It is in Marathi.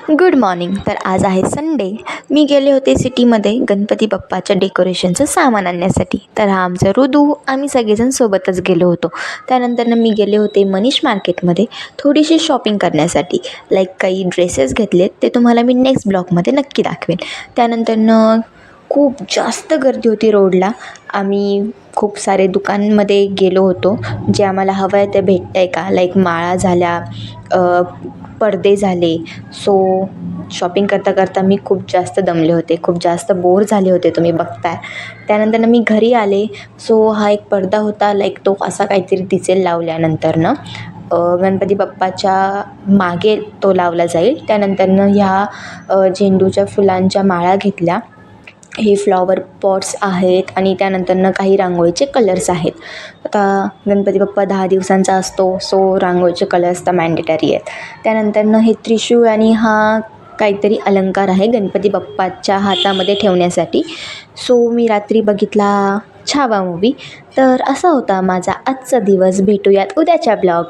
Good morning. तर आज आहे संडे. मी गेले होते सिटीमध्ये गणपती बाप्पाच्या डेकोरेशनचं सामान आणण्यासाठी. तर हा आमचा ऋतू, आम्ही सगळेजण सोबतच गेलो होतो. त्यानंतरनं मी गेले होते मनीष मार्केटमध्ये थोडीशी शॉपिंग करण्यासाठी. लाईक काही ड्रेसेस घेतलेत, ते तुम्हाला मी नेक्स्ट ब्लॉगमध्ये नक्की दाखवेन. त्यानंतरनं खूप जास्त गर्दी होती रोडला. आम्ही खूप सारे दुकानमध्ये गेलो होतो. जे आम्हाला हवं आहे ते भेटतं आहे का, लाईक माळा झाल्या, पडदे झाले. सो शॉपिंग करता करता मी खूप जास्त दमले होते, खूप जास्त बोर झाले होते, तुम्ही बघताय. त्यानंतरनं मी घरी आले. सो हा एक पडदा होता, लाईक तो असा काहीतरी दिसेल लावल्यानंतरनं. गणपती बाप्पाच्या मागे तो लावला जाईल. त्यानंतरनं ह्या झेंडूच्या फुलांच्या माळा घेतल्या. हे फ्लॉवर पॉट्स आहेत आणि त्यानंतरनं काही रांगोळीचे कलर्स आहेत. आता गणपती बाप्पा 10 दिवसांचा असतो, सो रांगोळीचे कलर्स तर मॅन्डेटरी आहेत. त्यानंतरनं हे त्रिशूळ आणि हा काहीतरी अलंकार आहे गणपती बाप्पाच्या हातामध्ये ठेवण्यासाठी. सो मी रात्री बघितला छावा मूव्ही. तर असा होता माझा आजचा दिवस. भेटूयात उद्याच्या ब्लॉग.